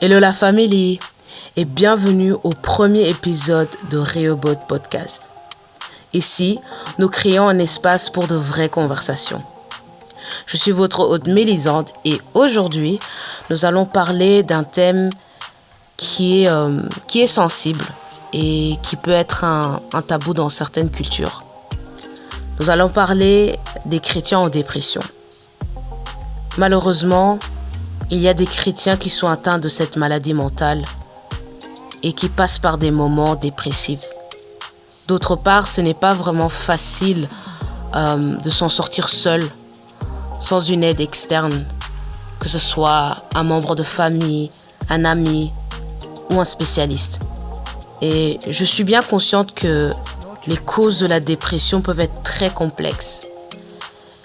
Hello la famille et bienvenue au premier épisode de Rehoboth Podcast. Ici, nous créons un espace pour de vraies conversations. Je suis votre hôte Mélisande et aujourd'hui, nous allons parler d'un thème qui est sensible et qui peut être un tabou dans certaines cultures. Nous allons parler des chrétiens en dépression. Malheureusement, il y a des chrétiens qui sont atteints de cette maladie mentale et qui passent par des moments dépressifs. D'autre part, ce n'est pas vraiment facile de s'en sortir seul, sans une aide externe, que ce soit un membre de famille, un ami ou un spécialiste. Et je suis bien consciente que les causes de la dépression peuvent être très complexes.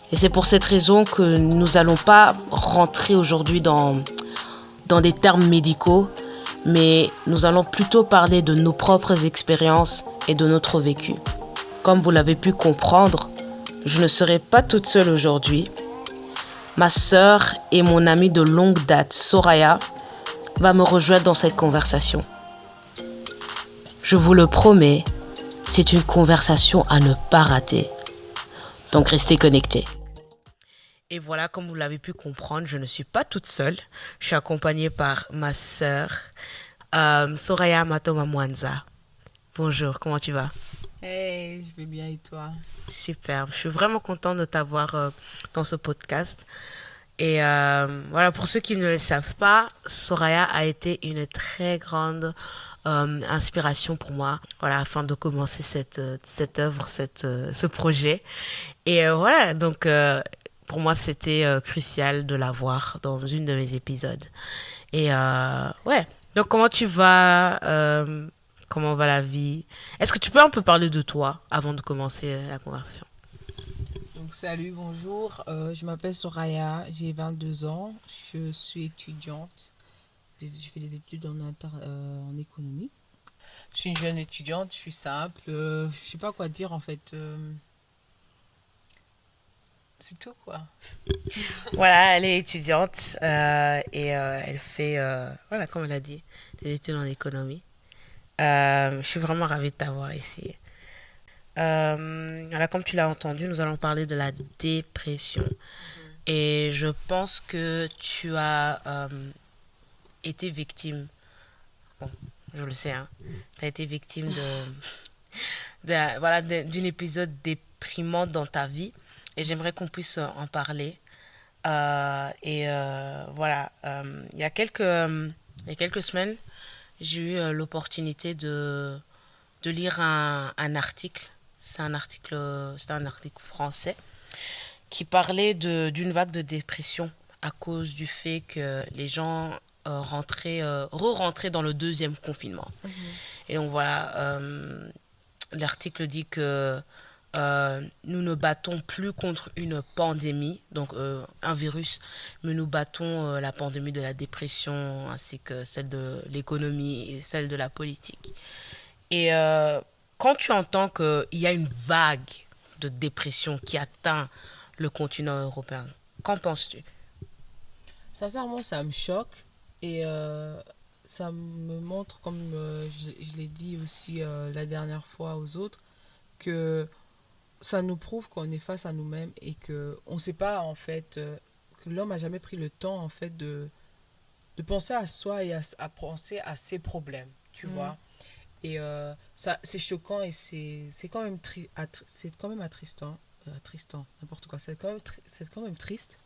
Et c'est pour cette raison que nous n'allons pas rentrer aujourd'hui dans des termes médicaux, mais nous allons plutôt parler de nos propres expériences et de notre vécu. Comme vous l'avez pu comprendre, je ne serai pas toute seule aujourd'hui. Ma sœur et mon amie de longue date, Soraya, va me rejoindre dans cette conversation. Je vous le promets, c'est une conversation à ne pas rater. Donc restez connectés. Et voilà, comme vous l'avez pu comprendre, je ne suis pas toute seule. Je suis accompagnée par ma sœur, Soraya Matoma Mwanza. Bonjour, comment tu vas? Hey, je vais bien et toi? Super, je suis vraiment contente de t'avoir dans ce podcast. Et voilà, pour ceux qui ne le savent pas, Soraya a été une très grande inspiration pour moi, voilà, afin de commencer cette œuvre, ce projet. Et voilà, donc pour moi, c'était crucial de la voir dans une de mes épisodes. Et ouais, donc comment tu vas? Comment va la vie? Est-ce que tu peux un peu parler de toi avant de commencer la conversation? Donc salut, bonjour, je m'appelle Soraya, j'ai 22 ans, je suis étudiante, je fais des études en économie. Je suis une jeune étudiante, je suis simple, je sais pas quoi dire en fait, c'est tout quoi. Voilà, elle est étudiante et elle fait, voilà, comme elle a dit, des études en économie. Je suis vraiment ravie de t'avoir ici. Voilà, comme tu l'as entendu, nous allons parler de la dépression. Et je pense que tu as été victime, bon, je le sais, hein, tu as été victime voilà, d'une épisode déprimant dans ta vie. Et j'aimerais qu'on puisse en parler. Voilà, il y a quelques semaines, j'ai eu l'opportunité de lire un article. C'était un article français qui parlait d'une vague de dépression à cause du fait que les gens re-rentraient dans le deuxième confinement. Et donc voilà, l'article dit que nous ne battons plus contre une pandémie, donc un virus, mais nous battons la pandémie de la dépression ainsi que celle de l'économie et celle de la politique. Et quand tu entends qu'il y a une vague de dépression qui atteint le continent européen, qu'en penses-tu? Sincèrement, ça me choque et ça me montre, comme je l'ai dit aussi la dernière fois aux autres, que ça nous prouve qu'on est face à nous-mêmes et que on sait pas en fait que l'homme a jamais pris le temps en fait de penser à soi et à penser à ses problèmes, tu vois. Et ça c'est choquant et c'est quand même c'est quand même attristant, attristant, n'importe quoi, c'est quand même triste,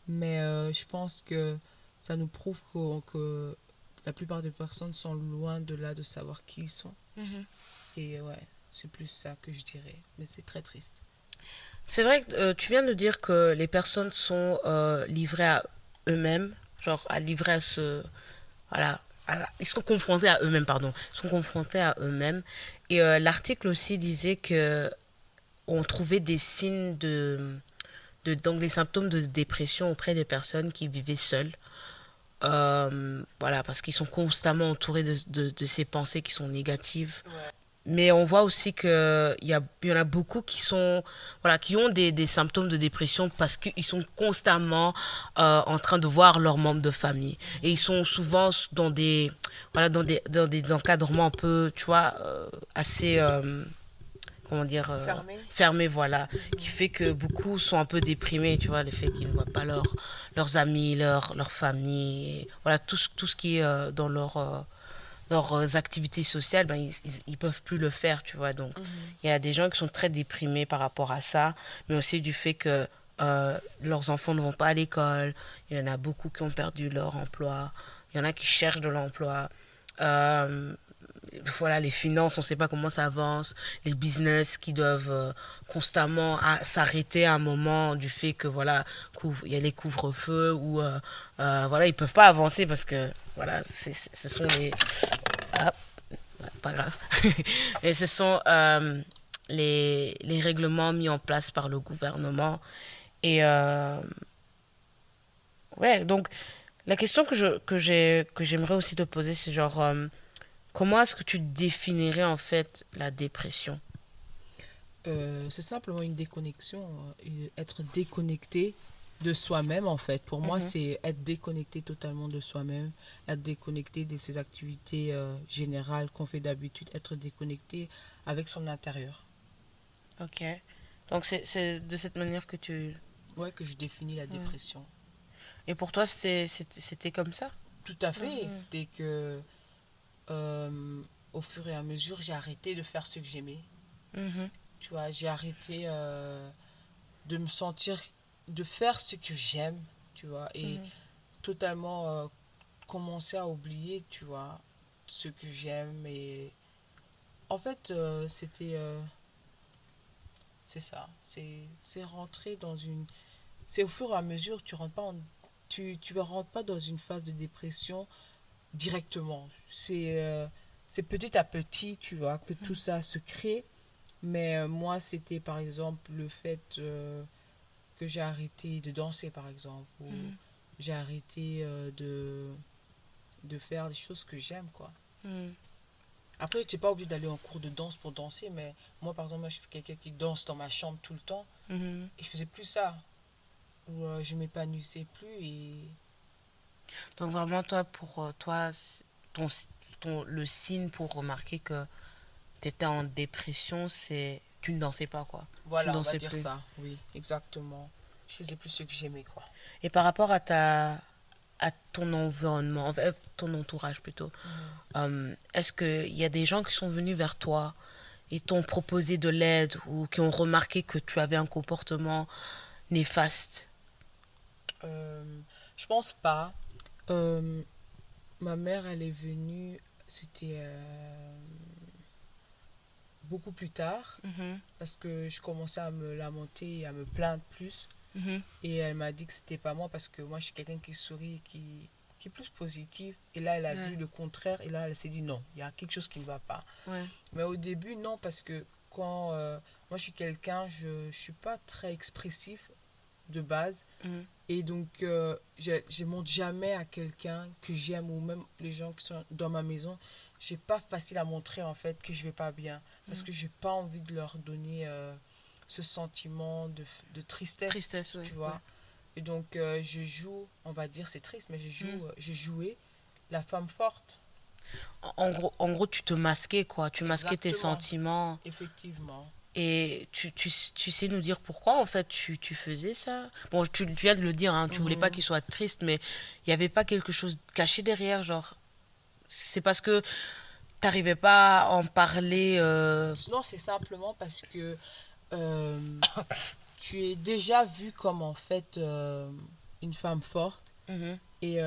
mais je pense que ça nous prouve que la plupart des personnes sont loin de là de savoir qui ils sont. Et ouais, c'est plus ça que je dirais. Mais c'est très triste. C'est vrai que tu viens de dire que les personnes sont livrées à eux-mêmes, genre à livrer à ce... Voilà, ils sont confrontés à eux-mêmes, pardon. Ils sont confrontés à eux-mêmes. Et l'article aussi disait que on trouvait des signes donc des symptômes de dépression auprès des personnes qui vivaient seules. Voilà, parce qu'ils sont constamment entourés de ces pensées qui sont négatives. Mais on voit aussi il y en a beaucoup qui sont, voilà, qui ont des symptômes de dépression parce qu'ils sont constamment en train de voir leurs membres de famille. Et ils sont souvent voilà, dans des encadrements un peu, tu vois, assez, comment dire, Fermé. fermés, voilà. Qui fait que beaucoup sont un peu déprimés, tu vois, le fait qu'ils ne voient pas leurs amis, leur famille, et voilà, tout ce qui est dans leurs activités sociales, ben, ils peuvent plus le faire, tu vois. Donc, Mhm. il y a des gens qui sont très déprimés par rapport à ça, mais aussi du fait que leurs enfants ne vont pas à l'école. Il y en a beaucoup qui ont perdu leur emploi. Il y en a qui cherchent de l'emploi. Euh, voilà, les finances, on ne sait pas comment ça avance. Les business qui doivent constamment s'arrêter à un moment du fait que, voilà, il y a les couvre-feux ou, voilà, ils ne peuvent pas avancer parce que, voilà, ce sont les, ah, pas grave. Et ce sont les règlements mis en place par le gouvernement. Et ouais, donc la question que j'aimerais aussi te poser, c'est genre, comment est-ce que tu définirais en fait la dépression? C'est simplement une déconnexion, être déconnecté de soi-même en fait. Pour moi, Mhm. c'est être déconnecté totalement de soi-même, être déconnecté de ses activités générales qu'on fait d'habitude, être déconnecté avec son intérieur. Ok. Donc c'est de cette manière que tu... Ouais, que je définis la Ouais. dépression. Et pour toi, c'était comme ça? Tout à fait. Mhm. C'était que euh, au fur et à mesure, j'ai arrêté de faire ce que j'aimais. Mhm. Tu vois, j'ai arrêté de me sentir, de faire ce que j'aime, tu vois, et Mhm. totalement commencer à oublier, tu vois, ce que j'aime. Et en fait, c'est ça. C'est rentrer dans une. C'est au fur et à mesure, tu rentres pas tu rentres pas dans une phase de dépression directement. C'est petit à petit, tu vois, que tout ça se crée. Mais moi, c'était par exemple le fait que j'ai arrêté de danser, par exemple, ou Mhm. j'ai arrêté de faire des choses que j'aime, quoi. Mhm. Après, tu n'es pas obligé d'aller en cours de danse pour danser, mais moi, par exemple, moi, je suis quelqu'un qui danse dans ma chambre tout le temps, Mhm. et je faisais plus ça, où je m'épanouissais plus, et Donc vraiment, toi, pour toi, ton, le signe pour remarquer que tu étais en dépression, c'est tu ne dansais pas, quoi. Tu ne voilà, on va dansais dire plus. ça, oui, exactement. Je faisais plus ce que j'aimais, quoi. Et par rapport à ton environnement, en fait, ton entourage plutôt, Mhm. est-ce qu'il y a des gens qui sont venus vers toi et t'ont proposé de l'aide ou qui ont remarqué que tu avais un comportement néfaste? Euh, je pense pas. Euh, Ma mère, elle est venue, c'était beaucoup plus tard, Mhm. parce que je commençais à me lamenter et à me plaindre plus. Mhm. Et elle m'a dit que c'était pas moi, parce que moi, je suis quelqu'un qui sourit, qui est plus positif. Et là, elle a Ouais, vu le contraire, et là, elle s'est dit non, il y a quelque chose qui ne va pas. ouais. Mais au début, non, parce que quand moi, je suis quelqu'un, je suis pas très expressif de base. Mhm. Et donc, je montre jamais à quelqu'un que j'aime, ou même les gens qui sont dans ma maison. J'ai pas facile à montrer en fait que je vais pas bien, parce Mhm. que j'ai pas envie de leur donner ce sentiment de tristesse, Tristesse, ouais, tu ouais. vois. Et donc, je joue, on va dire, c'est triste, mais Mhm. j'ai joué la femme forte. En gros, tu te masquais, quoi. Tu masquais tes Exactement, sentiments. effectivement. Et tu sais nous dire pourquoi, en fait, tu faisais ça? Bon, tu viens de le dire, hein, tu voulais pas Mhm. qu'il soit triste, mais il n'y avait pas quelque chose caché derrière, genre... C'est parce que t'arrivais pas à en parler... Sinon, c'est simplement parce que euh, tu es déjà vue comme en fait une femme forte, Mhm. et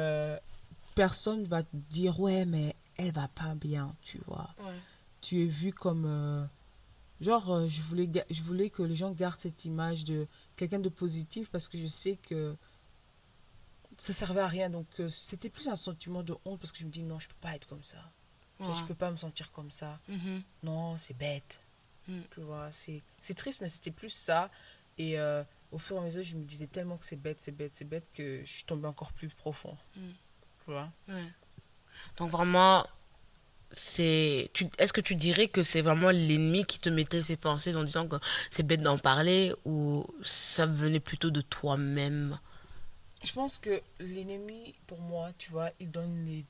personne va te dire ouais mais elle va pas bien, tu vois. Ouais. Tu es vue comme je voulais que les gens gardent cette image de quelqu'un de positif, parce que je sais que ça servait à rien. Donc c'était plus un sentiment de honte, parce que je me dis non, je peux pas être comme ça. Tu vois, je Ouais. peux pas me sentir comme ça. Mhm. Non, c'est bête. Mhm. Tu vois, c'est triste, mais c'était plus ça. Et au fur et à mesure, je me disais tellement que c'est bête, c'est bête, c'est bête, que je suis tombée encore plus profond. Mhm. Tu vois. Ouais. Donc vraiment, est-ce que tu dirais que c'est vraiment l'ennemi qui te mettait ces pensées en disant que c'est bête d'en parler ou ça venait plutôt de toi-même? Je pense que l'ennemi, pour moi, tu vois, il donne les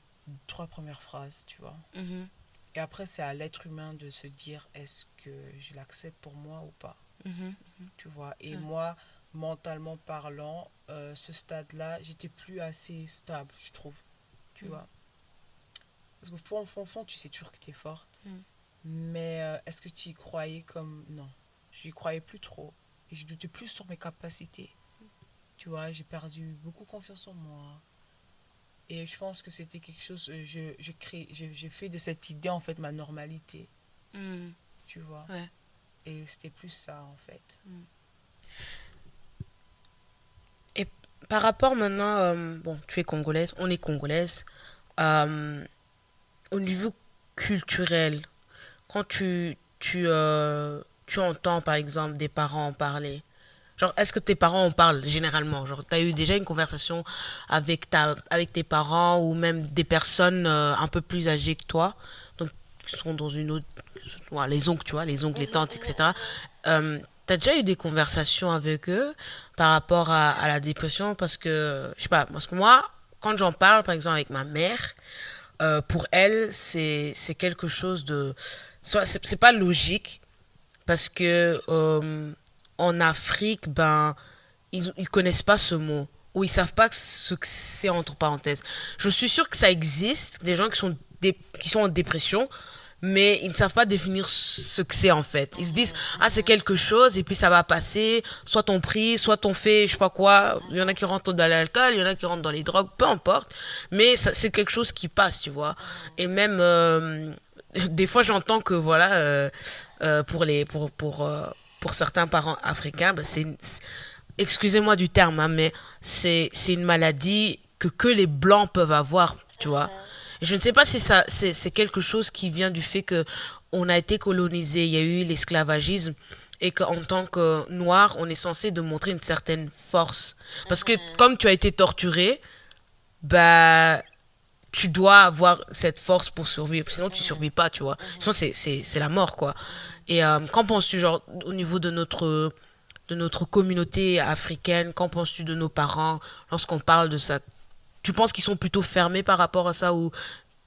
trois premières phrases, tu vois. Mhm, Et après, c'est à l'être humain de se dire est-ce que je l'accepte pour moi ou pas, mhm, tu vois. Et ouais, moi, mentalement parlant, ce stade-là, j'étais plus assez stable, je trouve, tu mhm, vois. Parce qu'au fond, au fond, au fond, tu sais toujours que tu es forte. mhm, Mais est-ce que tu y croyais comme... Non, je n'y croyais plus trop. Et je doutais plus sur mes capacités. Tu vois, j'ai perdu beaucoup confiance en moi. Et je pense que c'était quelque chose... j'ai fait de cette idée, en fait, ma normalité. mhm, Tu vois. ouais, Et c'était plus ça, en fait. mhm. Et par rapport maintenant, bon, tu es congolaise, on est congolaise. euh, Au niveau culturel, quand tu entends par exemple des parents en parler, genre est-ce que tes parents en parlent généralement? Genre t'as eu déjà une conversation avec tes parents ou même des personnes un peu plus âgées que toi, donc qui sont dans une autre, ouais, les oncles, tu vois, les oncles, les tantes, etc. T'as déjà eu des conversations avec eux par rapport à la dépression parce que, je sais pas, parce que moi, quand j'en parle par exemple avec ma mère, pour elle, c'est quelque chose de... C'est pas logique parce que en Afrique, ben, ils connaissent pas ce mot ou ils savent pas ce que c'est entre parenthèses. Je suis sûre que ça existe, des gens qui sont en dépression, mais ils ne savent pas définir ce que c'est en fait. Ils se disent, ah, c'est quelque chose, et puis ça va passer, soit on prie, soit on fait, je sais pas quoi. Il y en a qui rentrent dans l'alcool, il y en a qui rentrent dans les drogues, peu importe. Mais c'est quelque chose qui passe, tu vois. Et même, des fois, j'entends que, voilà, pour certains parents africains, bah, excusez-moi du terme, hein, mais c'est une maladie que les blancs peuvent avoir, tu vois. Et je ne sais pas si c'est quelque chose qui vient du fait que on a été colonisé, il y a eu l'esclavagisme et qu'en tant que noir, on est censé de montrer une certaine force. Parce que comme tu as été torturé, bah tu dois avoir cette force pour survivre. Sinon, tu survis pas, tu vois. Sinon, c'est la mort, quoi. Et qu'en penses-tu, genre, au niveau de notre communauté africaine, qu'en penses-tu de nos parents lorsqu'on parle de ça? Tu penses qu'ils sont plutôt fermés par rapport à ça ou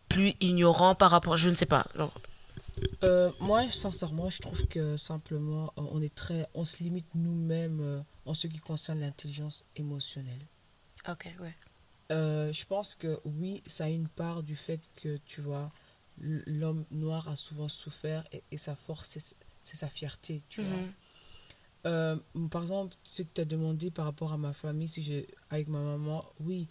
plus ignorants par rapport... Je ne sais pas. Genre... Moi, sincèrement, je trouve que simplement, on se limite nous-mêmes en ce qui concerne l'intelligence émotionnelle. Ok, ouais. Je pense que oui, ça a une part du fait que, tu vois, l'homme noir a souvent souffert et sa force, c'est sa fierté, tu vois. Mhm, Euh, Par exemple, ce que tu as demandé par rapport à ma famille, si j'ai avec ma maman, oui,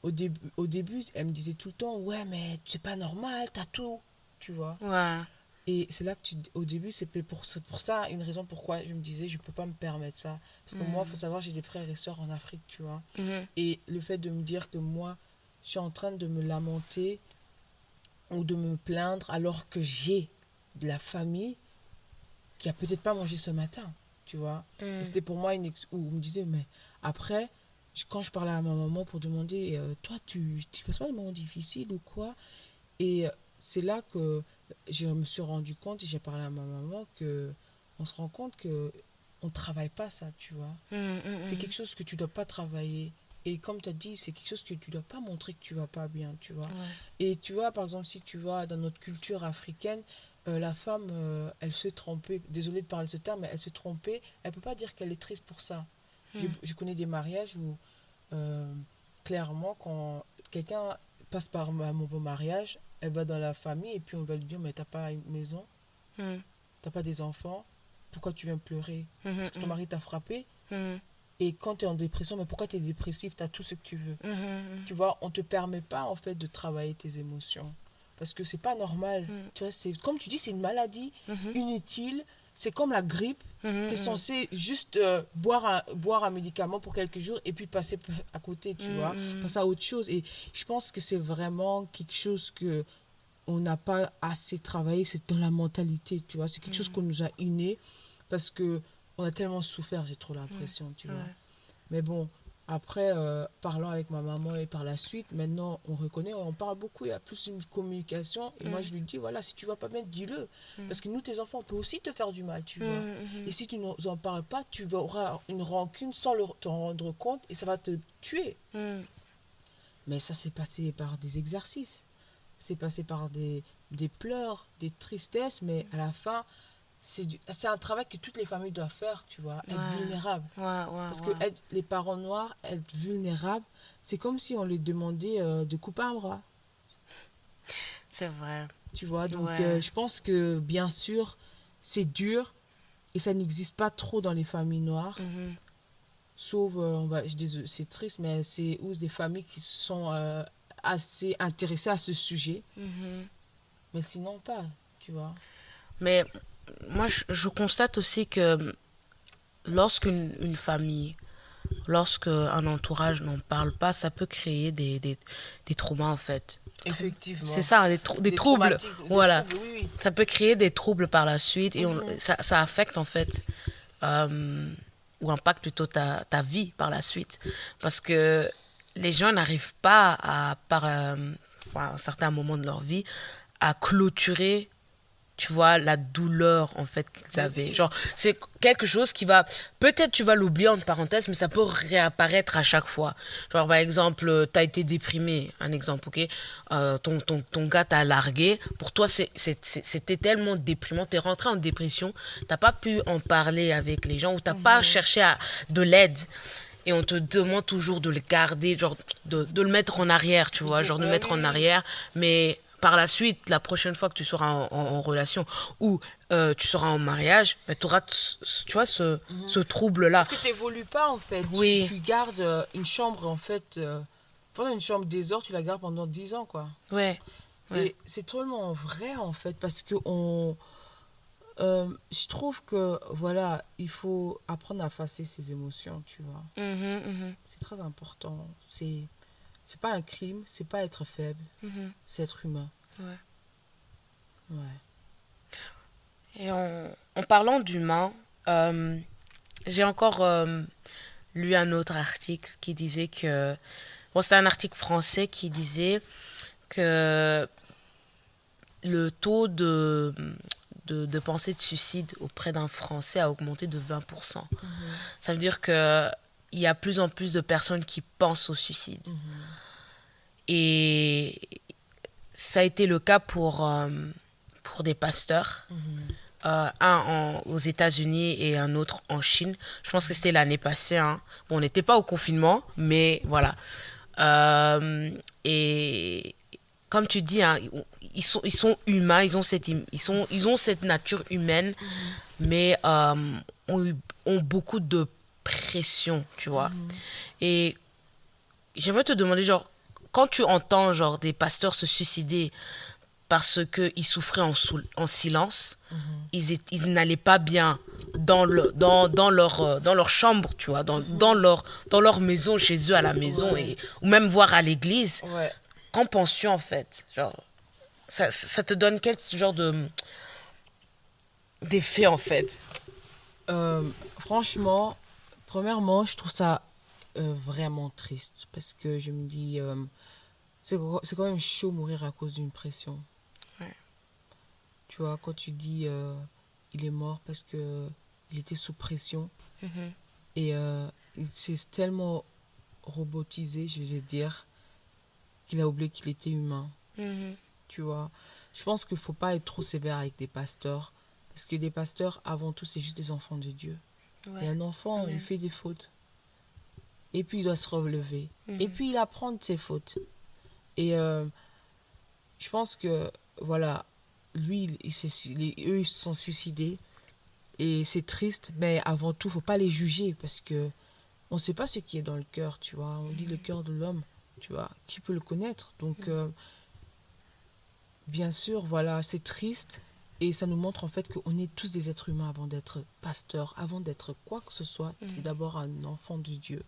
au début, elle me disait tout le temps, ouais, mais c'est pas normal, t'as tout, tu vois. ouais. Et c'est là que au début, c'est pour ça une raison pourquoi je me disais, je peux pas me permettre ça. Parce que moi, il faut Mhm, savoir, j'ai des frères et sœurs en Afrique, tu vois. mhm, Et le fait de me dire que moi, je suis en train de me lamenter ou de me plaindre alors que j'ai de la famille qui a peut-être pas mangé ce matin, tu vois. Et mhm, c'était pour moi où on me disait, mais après, quand je parlais à ma maman pour demander, toi, tu passes pas des moments difficiles ou quoi? Et c'est là que je me suis rendu compte et j'ai parlé à ma maman que on se rend compte que on travaille pas ça, tu vois. mhm, C'est mhm. quelque chose que tu dois pas travailler. Et comme tu as dit, c'est quelque chose que tu dois pas montrer que tu vas pas bien, tu vois. Ouais. Et tu vois, par exemple, si tu vois dans notre culture africaine, la femme, elle se trompait, désolée de parler ce terme, mais elle se trompait, elle peut pas dire qu'elle est triste pour ça. Mhm, Je connais des mariages où, euh, clairement, quand quelqu'un passe par un nouveau mariage, elle va dans la famille et puis on va lui dire, mais t'as pas une maison, mhm, t'as pas des enfants, pourquoi tu viens pleurer? Parce que ton mhm, mari t'a frappé. mhm, Et quand tu es en dépression, mais pourquoi tu es dépressif? Tu as tout ce que tu veux. mhm, Tu vois, on te permet pas en fait de travailler tes émotions. Parce que c'est pas normal. mhm, Tu vois, c'est comme tu dis, c'est une maladie mhm, inutile. C'est comme la grippe. mhm, Tu es mhm, censé juste boire un médicament pour quelques jours et puis passer à côté, tu vois. mhm, Passer à autre chose. Et je pense que c'est vraiment quelque chose que on n'a pas assez travaillé. C'est dans la mentalité, tu vois. C'est quelque chose mhm, qu'on nous a inné parce que on a tellement souffert, j'ai trop mhm, l'impression, tu vois. ouais. Mais bon, Après, parlant avec ma maman et par la suite, maintenant, on reconnaît, on parle beaucoup, il y a plus une communication. Et moi, je lui dis, voilà, si tu vas pas bien, dis-le. Parce que nous, tes enfants, on peut aussi te faire du mal, tu vois. Et si tu nous en parles pas, tu auras une rancune sans t'en rendre compte et ça va te tuer. Mais ça, c'est passé par des exercices. C'est passé par des pleurs, des tristesses, mais à la fin, c'est un travail que toutes les familles doivent faire, tu vois, être vulnérables. Parce que les parents noirs, être vulnérables, c'est comme si on leur demandait de couper un bras. C'est vrai. Tu vois, donc je pense que bien sûr, c'est dur et ça n'existe pas trop dans les familles noires. Sauf, je dis, c'est triste, mais c'est des familles qui sont assez intéressées à ce sujet. Mais sinon, pas, tu vois. Mais moi, je constate aussi que lorsqu'une famille, lorsqu'un entourage n'en parle pas, ça peut créer des traumas, en fait. Effectivement. C'est ça, des troubles. Voilà. Troubles, oui. Ça peut créer des troubles par la suite et ça affecte, en fait, ou impacte plutôt ta vie par la suite. Parce que les gens n'arrivent pas, à un certain moment de leur vie, à clôturer, tu vois, la douleur, en fait, qu'ils avaient. Genre, c'est quelque chose qui va... Peut-être tu vas l'oublier, entre parenthèses, mais ça peut réapparaître à chaque fois. Genre, par exemple, t'as été déprimé, un exemple, ok? Ton gars t'a largué. Pour toi, c'était tellement déprimant. T'es rentré en dépression. T'as pas pu en parler avec les gens ou t'as pas cherché de l'aide. Et on te demande toujours de le garder, genre, de le mettre en arrière, tu vois, genre de le mettre en arrière. Mais... Par la suite, la prochaine fois que tu seras en relation ou tu seras en mariage, ben, tu auras, tu vois, ce trouble-là. Parce que tu n'évolues pas, en fait. Oui. Tu gardes une chambre, en fait. Pendant une chambre des heures, tu la gardes pendant 10 ans, quoi. Ouais. Et c'est tellement vrai, en fait, parce que je trouve que, voilà, il faut apprendre à effacer ses émotions, tu vois. C'est très important. C'est pas un crime, c'est pas être faible, c'est être humain. Et en parlant d'humain, j'ai encore lu un autre article qui disait que... Bon, c'était un article français qui disait que le taux de pensée de suicide auprès d'un Français a augmenté de 20%. Ça veut dire qu'il y a plus en plus de personnes qui pensent au suicide. Et ça a été le cas pour des pasteurs. Un aux États-Unis et un autre en Chine. Je pense que c'était l'année passée. Hein. Bon, on n'était pas au confinement, mais voilà. Et comme tu dis, hein, ils sont humains, ils ont cette nature humaine, mais ont beaucoup de pression, tu vois. Et j'aimerais te demander, genre, quand tu entends genre des pasteurs se suicider parce qu'ils souffraient en silence, ils n'allaient pas bien dans leur chambre, tu vois, dans leur maison, chez eux à la maison, ou même voir à l'église. Qu'en penses-tu, en fait? Genre, ça te donne quel genre d'effet, en fait? Franchement, premièrement, je trouve ça vraiment triste parce que je me dis, c'est quand même chaud mourir à cause d'une pression. Tu vois, quand tu dis il est mort parce que il était sous pression et il s'est tellement robotisé, je vais dire, qu'il a oublié qu'il était humain. Tu vois, je pense qu'il ne faut pas être trop sévère avec des pasteurs parce que des pasteurs, avant tout, c'est juste des enfants de Dieu. Et un enfant, il fait des fautes. Et puis, il doit se relever. Et puis, il apprend de ses fautes. Et je pense que, voilà, lui, eux, ils se sont suicidés. Et c'est triste, mais avant tout, il ne faut pas les juger parce que on ne sait pas ce qui est dans le cœur, tu vois. On dit le cœur de l'homme, tu vois. Qui peut le connaître? Donc, bien sûr, voilà, c'est triste. Et ça nous montre en fait qu'on est tous des êtres humains avant d'être pasteurs, avant d'être quoi que ce soit. C'est d'abord un enfant de Dieu.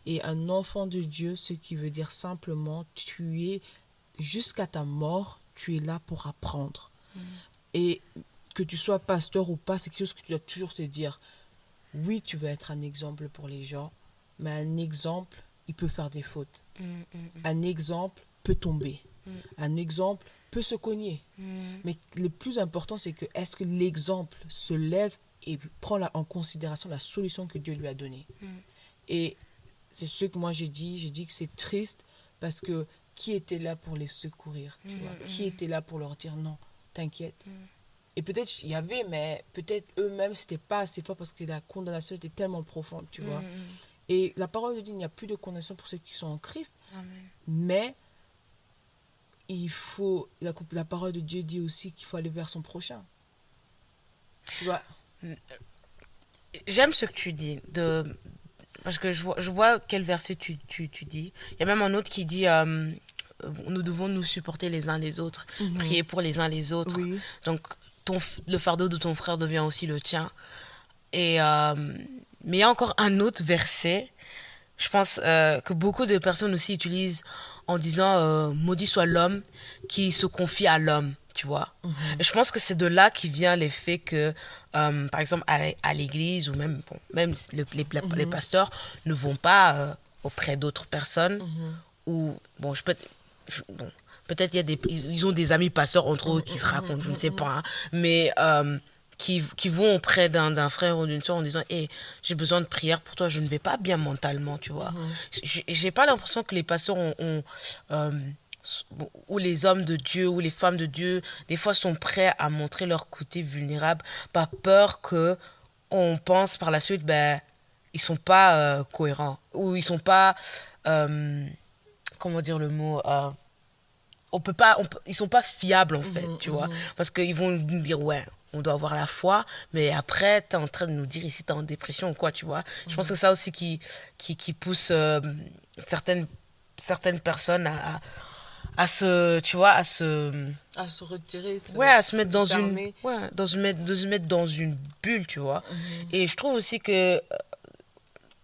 Et un enfant de Dieu, ce qui veut dire simplement, tu es, jusqu'à ta mort, tu es là pour apprendre. Et que tu sois pasteur ou pas, c'est quelque chose que tu dois toujours te dire. Oui, tu veux être un exemple pour les gens, mais un exemple il peut faire des fautes. Un exemple peut tomber. Un exemple peut se cogner. Mais le plus important, c'est que est-ce que l'exemple se lève et prend en considération la solution que Dieu lui a donnée. Et c'est ce que moi j'ai dit que c'est triste parce que qui était là pour les secourir, tu vois? Qui était là pour leur dire non, t'inquiète. Et peut-être il y avait, mais peut-être eux-mêmes c'était pas assez fort parce que la condamnation était tellement profonde, tu vois. Et la parole de Dieu, il n'y a plus de condamnation pour ceux qui sont en Christ. Amen. Mais il faut, la parole de Dieu dit aussi qu'il faut aller vers son prochain. Tu vois? J'aime ce que tu dis, parce que je vois quel verset tu dis. Il y a même un autre qui dit nous devons nous supporter les uns les autres, prier pour les uns les autres. Oui. Donc, le fardeau de ton frère devient aussi le tien. Et, mais il y a encore un autre verset, je pense que beaucoup de personnes aussi utilisent en disant maudit soit l'homme qui se confie à l'homme, tu vois. Et je pense que c'est de là qui vient l'effet que, par exemple, à l'église ou même, bon, même les pasteurs ne vont pas auprès d'autres personnes ou, bon, bon, peut-être ils ont des amis pasteurs entre eux qui se racontent, je ne sais pas, hein, mais qui vont auprès d'un frère ou d'une soeur en disant hey, j'ai besoin de prière pour toi, je ne vais pas bien mentalement, tu vois. J'ai pas l'impression que les pasteurs ou les hommes de Dieu ou les femmes de Dieu des fois sont prêts à montrer leur côté vulnérable par peur que on pense par la suite ben ils sont pas cohérents ou ils sont pas comment dire le mot ils sont pas fiables en fait, tu vois, parce qu'ils vont nous dire ouais on doit avoir la foi, mais après t'es en train de nous dire ici t'es en dépression ou quoi, tu vois. Je pense que c'est ça aussi qui pousse certaines personnes à se, tu vois, à se retirer, ouais, à se mettre se dans fermer. de se mettre dans une bulle, tu vois. Et je trouve aussi que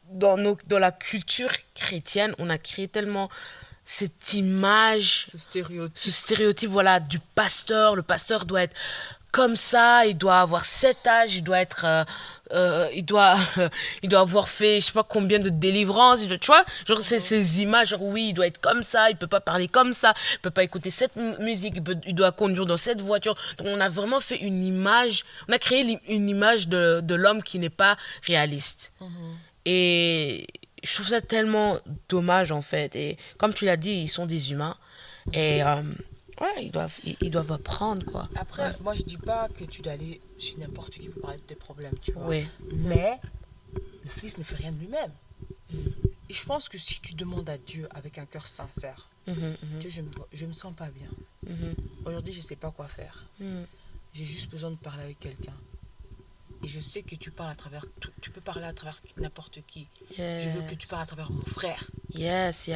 dans la culture chrétienne, on a créé tellement cette image, ce stéréotype, voilà, du pasteur. Le pasteur doit être comme ça, il doit avoir cet âge, il doit être, il doit avoir fait, je sais pas combien de délivrances, tu vois, genre ces images, genre oui, il doit être comme ça, il peut pas parler comme ça, il peut pas écouter cette musique, il doit conduire dans cette voiture. Donc on a vraiment fait une image, on a créé une image de l'homme qui n'est pas réaliste. Et je trouve ça tellement dommage en fait. Et comme tu l'as dit, ils sont des humains. Et ouais, ils doivent apprendre quoi. Après, moi je dis pas que tu dois aller chez n'importe qui pour parler de tes problèmes, tu vois. Oui. Mais le Fils ne fait rien de lui-même. Et je pense que si tu demandes à Dieu avec un cœur sincère, Dieu, je me sens pas bien. Aujourd'hui, je sais pas quoi faire. J'ai juste besoin de parler avec quelqu'un. Et je sais que tu parles à travers tout, tu peux parler à travers n'importe qui. Yes. Je veux que tu parles à travers mon frère. Yes.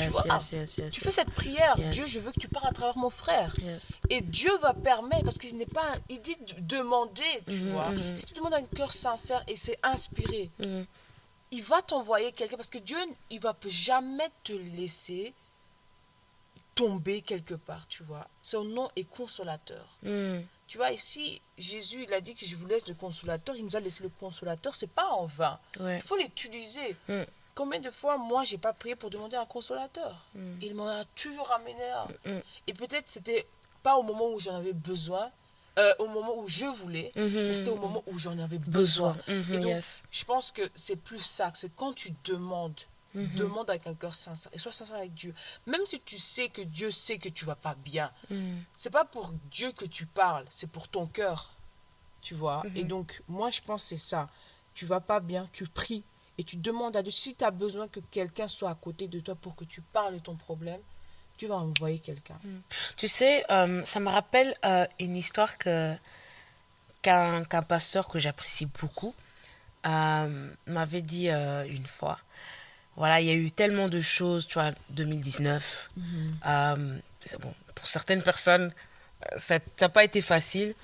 Tu fais cette prière, Yes. Dieu, je veux que tu parles à travers mon frère. Yes. Et Dieu va permettre, parce qu'il n'est pas, il dit de demander, tu vois. Si tu demandes un cœur sincère et c'est inspiré, il va t'envoyer quelqu'un, parce que Dieu, il va jamais te laisser tomber quelque part, tu vois. Son nom est consolateur. Tu vois, ici, Jésus, il a dit que je vous laisse le consolateur. Il nous a laissé le consolateur. C'est pas en vain. Ouais. Il faut l'utiliser. Combien de fois, moi, j'ai pas prié pour demander un consolateur? Il m'a toujours amené à... Et peut-être c'était pas au moment où j'en avais besoin, au moment où je voulais, mais c'est au moment où j'en avais besoin. Et donc, je pense que c'est plus ça. C'est quand tu demandes, demande avec un cœur sincère et sois sincère avec Dieu. Même si tu sais que Dieu sait que tu vas pas bien, c'est pas pour Dieu que tu parles, c'est pour ton cœur, tu vois. Et donc moi je pense que c'est ça. Tu vas pas bien, tu pries et tu demandes à Dieu. Si tu as besoin que quelqu'un soit à côté de toi pour que tu parles de ton problème, tu vas envoyer quelqu'un. Tu sais, ça me rappelle une histoire qu'un pasteur que j'apprécie beaucoup m'avait dit une fois. Voilà, il y a eu tellement de choses, tu vois, 2019. Bon, pour certaines personnes, ça n'a pas été facile.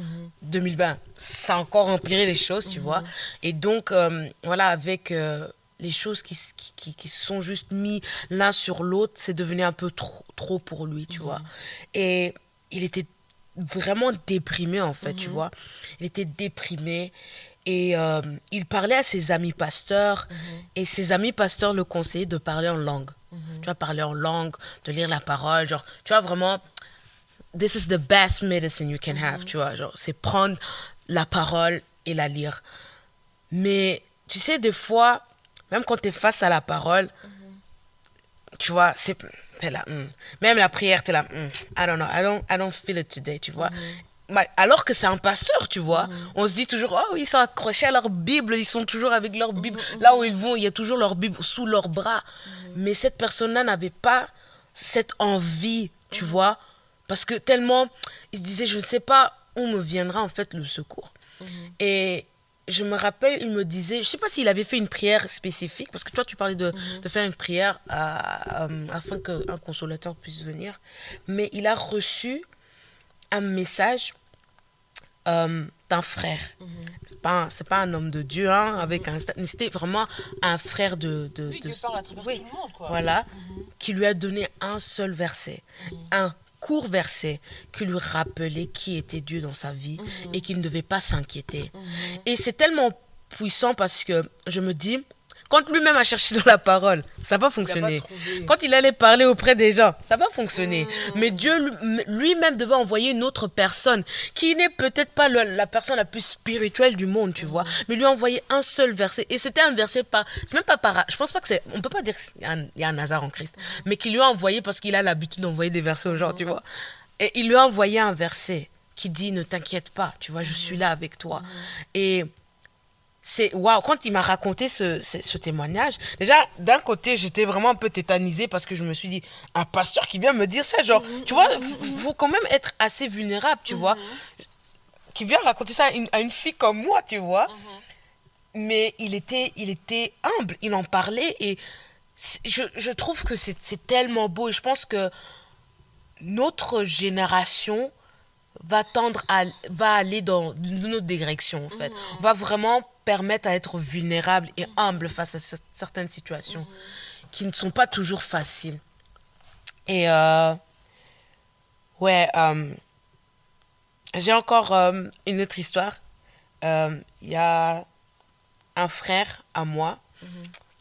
2020, ça a encore empiré les choses, tu vois. Et donc, voilà, avec les choses qui se sont juste mis l'un sur l'autre, c'est devenu un peu trop pour lui, tu vois. Et il était vraiment déprimé, en fait, tu vois. Il était déprimé. Et il parlait à ses amis pasteurs et ses amis pasteurs le conseillaient de parler en langue. Tu vas parler en langue, de lire la parole, genre, tu vois vraiment, this is the best medicine you can have, tu vois, genre, c'est prendre la parole et la lire. Mais, tu sais, des fois, même quand tu es face à la parole, tu vois, t'es là, même la prière, t'es là, I don't know, I don't feel it today, tu vois. Alors que c'est un pasteur, tu vois. On se dit toujours, oh, ils sont accrochés à leur Bible, ils sont toujours avec leur Bible. Là où ils vont, il y a toujours leur Bible sous leurs bras. Mais cette personne-là n'avait pas cette envie, tu vois. Parce que tellement, il se disait, je ne sais pas où me viendra en fait le secours. Et je me rappelle, il me disait, je ne sais pas s'il avait fait une prière spécifique, parce que toi, tu parlais de faire une prière afin qu'un consolateur puisse venir. Mais il a reçu un message d'un frère. C'est pas un homme de Dieu, hein, avec mais c'était vraiment un frère Oui, Dieu parle à travers tout le monde, quoi. Voilà, qui lui a donné un seul verset, un court verset qui lui rappelait qui était Dieu dans sa vie et qu'il ne devait pas s'inquiéter. Et c'est tellement puissant parce que je me dis, quand lui-même a cherché dans la parole, ça va fonctionner. Quand il allait parler auprès des gens, ça va fonctionner. Mais Dieu lui-même devait envoyer une autre personne qui n'est peut-être pas la personne la plus spirituelle du monde, tu vois. Mais lui envoyer un seul verset. Et c'était un verset c'est même pas je pense pas que c'est, on peut pas dire qu'il y a un hasard en Christ. Mais qu'il lui a envoyé parce qu'il a l'habitude d'envoyer des versets aux gens, tu vois. Et il lui a envoyé un verset qui dit, ne t'inquiète pas, tu vois, je suis là avec toi. Et c'est waouh, quand il m'a raconté ce témoignage, déjà d'un côté j'étais vraiment un peu tétanisée parce que je me suis dit, un pasteur qui vient me dire ça, genre, tu vois, faut quand même être assez vulnérable, tu vois, qui vient raconter ça à une fille comme moi, tu vois. Mais il était humble, il en parlait et je trouve que c'est tellement beau et je pense que notre génération va aller dans une autre direction en fait. On va vraiment permettre à être vulnérable et humble face à certaines situations qui ne sont pas toujours faciles. Et ouais, j'ai encore une autre histoire. Il y a un frère à moi,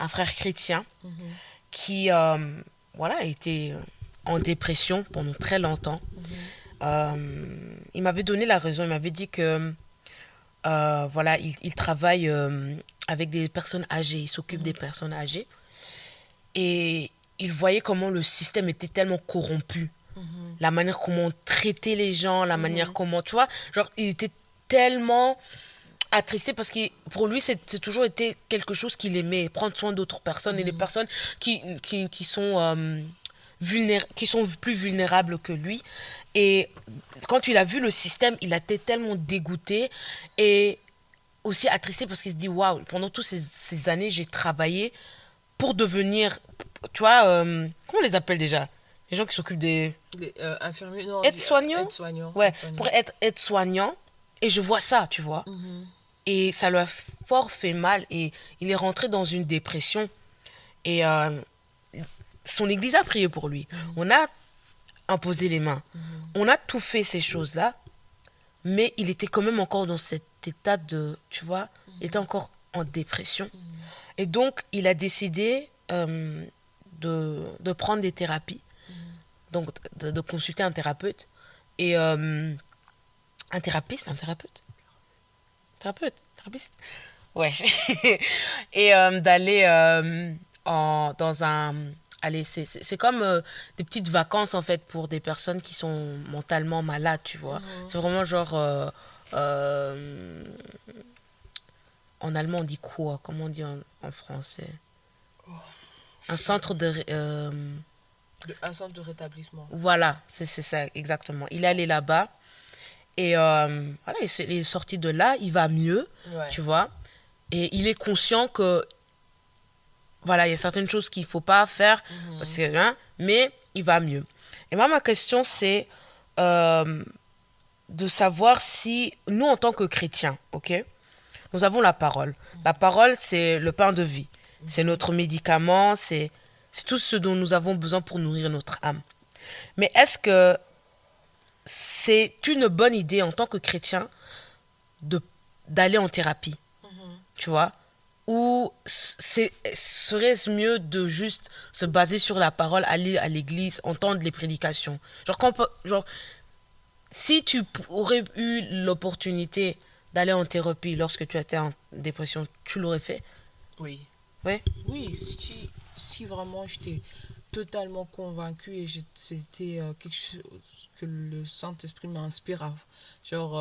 un frère chrétien, qui voilà, était en dépression pendant très longtemps. Il m'avait donné la raison, il m'avait dit que voilà, il travaille avec des personnes âgées, il s'occupe des personnes âgées. Et il voyait comment le système était tellement corrompu. La manière comment on traitait les gens, la manière comment, tu vois, genre, il était tellement attristé parce que pour lui, c'est toujours été quelque chose qu'il aimait, prendre soin d'autres personnes et les personnes qui sont qui sont plus vulnérables que lui. Et quand il a vu le système, il a été tellement dégoûté et aussi attristé parce qu'il se dit, waouh, pendant toutes ces années, j'ai travaillé pour devenir, tu vois, comment on les appelle déjà? Les gens qui s'occupent des... infirmiers, non, aides-soignants. Aides-soignants. Ouais, Aides-soignants. pour être aide-soignant. Et je vois ça, tu vois. Et ça lui a fort fait mal. Et il est rentré dans une dépression. Et son église a prié pour lui. On a imposé les mains. On a tout fait ces choses-là. Mais il était quand même encore dans cet état de... Tu vois, il était encore en dépression. Et donc, il a décidé de prendre des thérapies. Donc, de consulter un thérapeute. Et un thérapeute thérapeute, ouais. Et d'aller dans un... Allez, c'est comme des petites vacances, en fait, pour des personnes qui sont mentalement malades, tu vois. C'est vraiment genre... en allemand, on dit quoi? Comment on dit en français? Un centre de... Un centre de rétablissement. Voilà, c'est ça, exactement. Il est allé là-bas. Et voilà, il est sorti de là, il va mieux, tu vois. Et il est conscient que, voilà, il y a certaines choses qu'il ne faut pas faire, parce que, hein, mais il va mieux. Et moi, ma question, c'est de savoir si, nous, en tant que chrétiens, ok, nous avons la parole. La parole, c'est le pain de vie. C'est notre médicament, c'est tout ce dont nous avons besoin pour nourrir notre âme. Mais est-ce que c'est une bonne idée en tant que chrétien d'aller en thérapie, tu vois, ou serait-ce mieux de juste se baser sur la parole, aller à l'église, entendre les prédications? Genre, si tu aurais eu l'opportunité d'aller en thérapie lorsque tu étais en dépression, tu l'aurais fait? Oui. Oui. Oui, si vraiment j'étais totalement convaincue et c'était quelque chose que le Saint-Esprit m'inspire à, genre,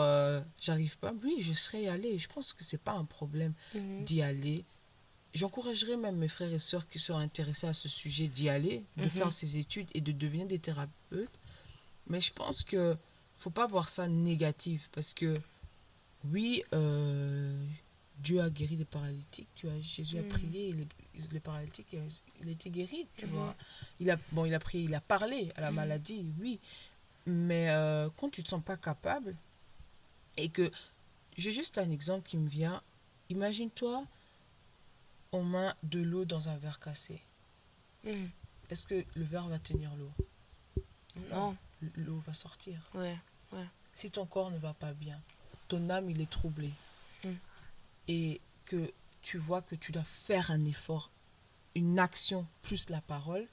j'arrive pas, oui, je serais allée. Je pense que c'est pas un problème d'y aller. J'encouragerais même mes frères et sœurs qui sont intéressés à ce sujet d'y aller, de faire ces études et de devenir des thérapeutes. Mais je pense que faut pas voir ça négatif parce que oui, Dieu a guéri les paralytiques, tu vois, Jésus a prié, les paralytiques, il a été guéri, tu vois. Il a prié, il a parlé à la maladie, oui. Mais quand tu te sens pas capable et que, j'ai juste un exemple qui me vient, imagine-toi, on met de l'eau dans un verre cassé. Est-ce que le verre va tenir l'eau? Non. L'eau va sortir. Ouais. Si ton corps ne va pas bien, ton âme, il est troublé. Et que tu vois que tu dois faire un effort, une action plus la parole,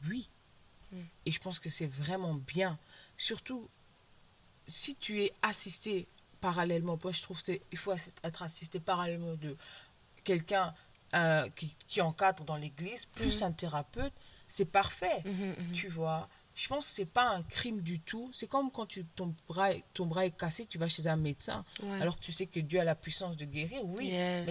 oui. Et je pense que c'est vraiment bien. Surtout, si tu es assisté parallèlement, moi je trouve qu'il faut être assisté parallèlement de quelqu'un qui encadre dans l'église, plus un thérapeute, c'est parfait, tu vois. Je pense que ce n'est pas un crime du tout. C'est comme quand ton bras est cassé, tu vas chez un médecin, alors que tu sais que Dieu a la puissance de guérir, oui. Yes.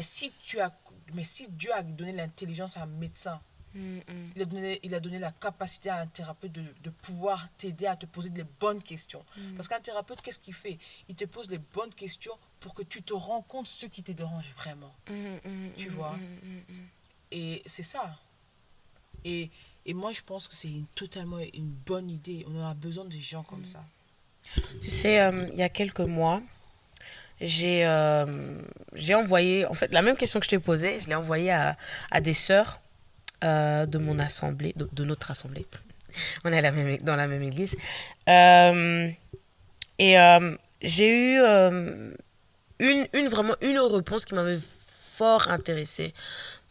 Mais si Dieu a donné l'intelligence à un médecin, il a donné la capacité à un thérapeute de pouvoir t'aider à te poser les bonnes questions. Parce qu'un thérapeute, qu'est-ce qu'il fait? Il te pose les bonnes questions pour que tu te rends compte de ce qui te dérange vraiment. Tu vois? Et c'est ça. Et moi, je pense que c'est totalement une bonne idée. On a besoin de gens comme ça. Tu sais, il y a quelques mois, j'ai envoyé, en fait, la même question que je t'ai posée, je l'ai envoyée à des sœurs de mon assemblée, de notre assemblée. On est dans la même église. J'ai eu vraiment une réponse qui m'avait fort intéressée.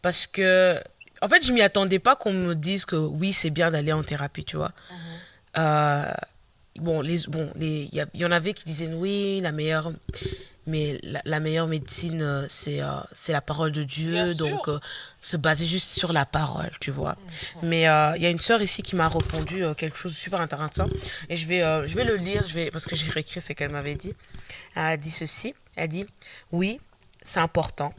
Parce que, en fait, je m'y attendais pas qu'on me dise que oui, c'est bien d'aller en thérapie, tu vois. Il y en avait qui disaient oui, la meilleure médecine, c'est la parole de Dieu. Donc, se baser juste sur la parole, tu vois. Mais il y a une sœur ici qui m'a répondu quelque chose de super intéressant. Et je vais le lire, parce que j'ai réécrit ce qu'elle m'avait dit. Elle a dit ceci. Elle a dit, oui, c'est important.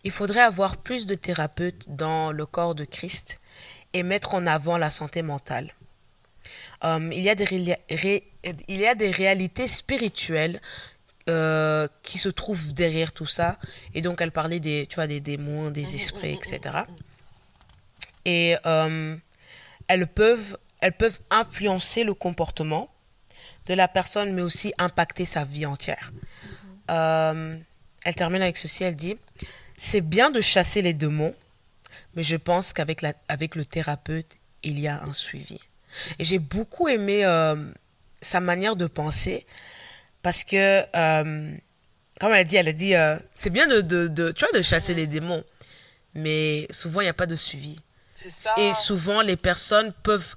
Il faudrait avoir plus de thérapeutes dans le corps de Christ et mettre en avant la santé mentale. Il y a des réalités spirituelles qui se trouvent derrière tout ça. Et donc, elle parlait des démons, des esprits, etc. Et elles peuvent influencer le comportement de la personne, mais aussi impacter sa vie entière. Elle termine avec ceci, elle dit... C'est bien de chasser les démons, mais je pense qu'avec le thérapeute, il y a un suivi. Et j'ai beaucoup aimé sa manière de penser, parce que, comme elle a dit, c'est bien de chasser les démons, mais souvent, il n'y a pas de suivi. C'est ça. Et souvent, les personnes peuvent